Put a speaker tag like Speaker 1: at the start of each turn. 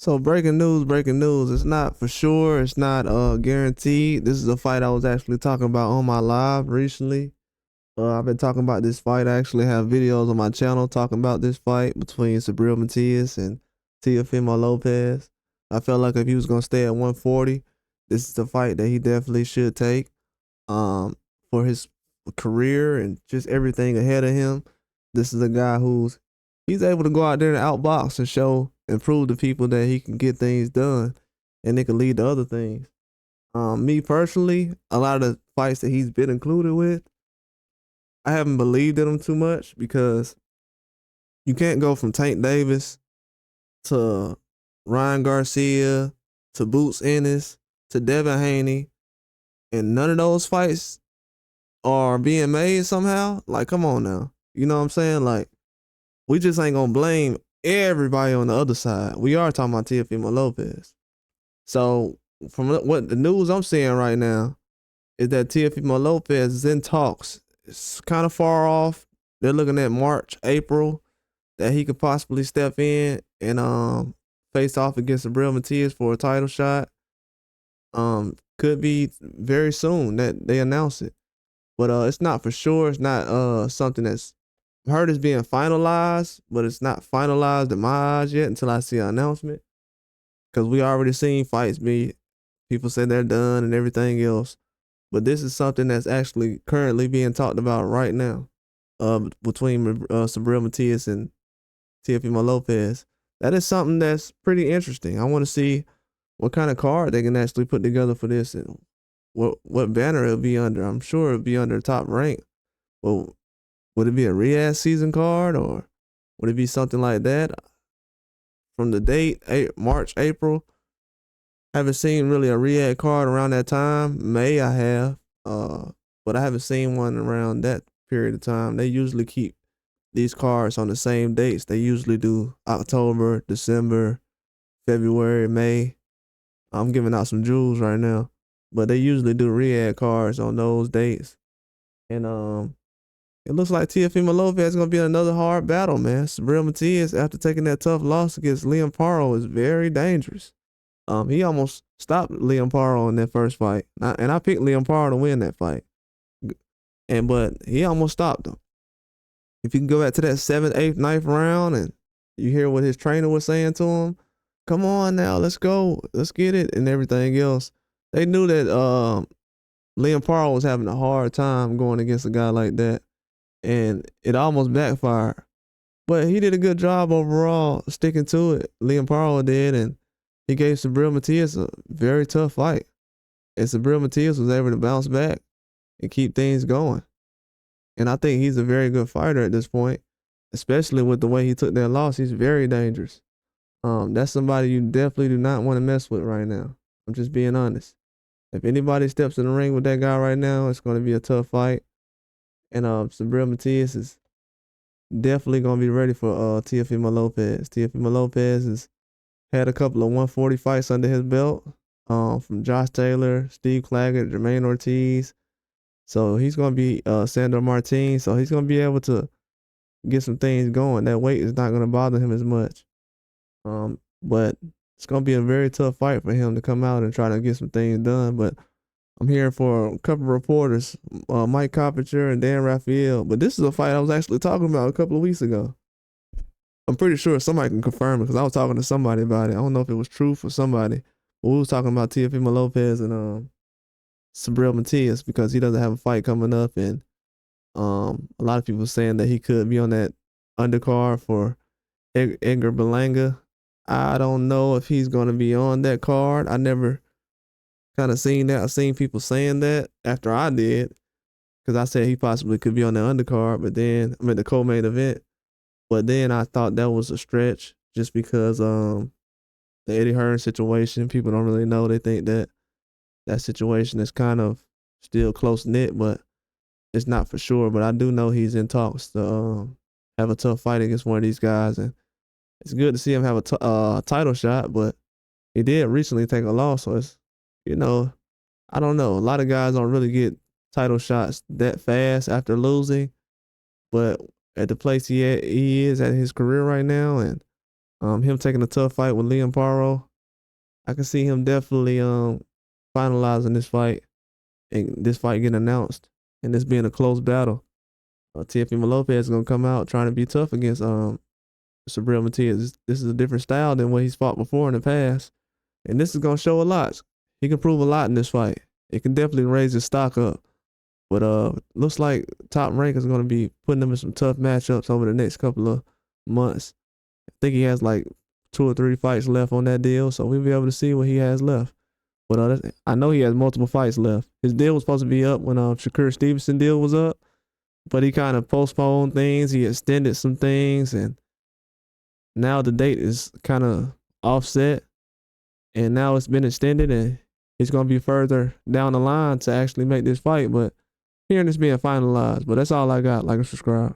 Speaker 1: So breaking news, breaking news. It's not for sure. It's not guaranteed. This is a fight I was actually talking about on my live recently. I've been talking about this fight. I actually have videos on my channel talking about this fight between Subriel Matias and Teofimo Lopez. I felt like if he was gonna stay at 140, this is the fight that he definitely should take. For his career and just everything ahead of him. This is a guy he's able to go out there and outbox and show and prove to people that he can get things done and it can lead to other things. Me personally, a lot of the fights that he's been included with, I haven't believed in him too much because you can't go from Tank Davis to Ryan Garcia to Boots Ennis to Devin Haney, and none of those fights are being made somehow. Like, come on now. You know what I'm saying? Like, we just ain't gonna blame everybody on the other side. We are talking about Teofimo Lopez. So, from what the news I'm seeing right now is that Teofimo Lopez is in talks. It's kind of far off. They're looking at March, April, that he could possibly step in and face off against Subriel Matias for a title shot. Could be very soon that they announce it. But it's not for sure. It's not something that's heard is being finalized, but it's not finalized in my eyes yet until I see an announcement. Because we already seen fights people say they're done and everything else. But this is something that's actually currently being talked about right now between Subriel Matias and Teofimo Lopez. That is something that's pretty interesting. I want to see what kind of card they can actually put together for this and what banner it'll be under. I'm sure it'll be under Top Rank. Well, would it be a Riyadh season card or would it be something like that? From the date, March, April, haven't seen really a Riyadh card around that time. May I have, but I haven't seen one around that period of time. They usually keep these cards on the same dates. They usually do October, December, February, May. I'm giving out some jewels right now, but they usually do Riyadh cards on those dates. And it looks like Teofimo Lopez is gonna be another hard battle, man. Subriel Matias, after taking that tough loss against Liam Paro, is very dangerous. He almost stopped Liam Paro in that first fight, and I picked Liam Paro to win that fight. But he almost stopped him. If you can go back to that 7th, 8th, 9th round, and you hear what his trainer was saying to him, come on now, let's go, let's get it, and everything else. They knew that Liam Paro was having a hard time going against a guy like that, and it almost backfired. But he did a good job overall sticking to it. Liam Paro did, and he gave Subriel Matias a very tough fight. And Subriel Matias was able to bounce back and keep things going. And I think he's a very good fighter at this point, especially with the way he took that loss. He's very dangerous. That's somebody you definitely do not want to mess with right now. I'm just being honest. If anybody steps in the ring with that guy right now, it's going to be a tough fight. And Subriel Matias is definitely going to be ready for Teofimo Lopez. Teofimo Lopez has had a couple of 140 fights under his belt from Josh Taylor, Steve Claggett, Jermaine Ortiz. So he's going to be Sandor Martin. So he's going to be able to get some things going. That weight is not going to bother him as much. But it's going to be a very tough fight for him to come out and try to get some things done. But I'm here for a couple of reporters, Mike Coppinger and Dan Raphael. But this is a fight I was actually talking about a couple of weeks ago. I'm pretty sure somebody can confirm it because I was talking to somebody about it. I don't know if it was true for somebody. But we was talking about Teofimo Lopez and Subriel Matias because he doesn't have a fight coming up. And a lot of people saying that he could be on that undercard for Edgar Berlanga. I don't know if he's going to be on that card. I never kind of seen that. I seen people saying that after I did because I said he possibly could be on the undercard, but then I'm at the co-main event. But then I thought that was a stretch just because the Eddie Hearn situation, people don't really know. They think that situation is kind of still close-knit, but it's not for sure. But I do know he's in talks to have a tough fight against one of these guys. And it's good to see him have a title shot, but he did recently take a loss. So it's, I don't know. A lot of guys don't really get title shots that fast after losing. But at the place he is at his career right now, and Him taking a tough fight with Liam Paro. I can see him definitely finalizing this fight and this fight getting announced and this being a close battle. Teofimo Lopez is gonna come out trying to be tough against Subriel Matias. This is a different style than what he's fought before in the past, and this is gonna show a lot. He can prove a lot in this fight. It can definitely raise his stock up. But looks like Top Rank is gonna be putting him in some tough matchups over the next couple of months. I think he has like 2 or 3 fights left on that deal, so we'll be able to see what he has left. But I know he has multiple fights left. His deal was supposed to be up when Shakur Stevenson deal was up, but he kind of postponed things. He extended some things, and now the date is kind of offset, and now it's been extended, and it's gonna be further down the line to actually make this fight. But hearing this being finalized, but that's all I got. Like and subscribe.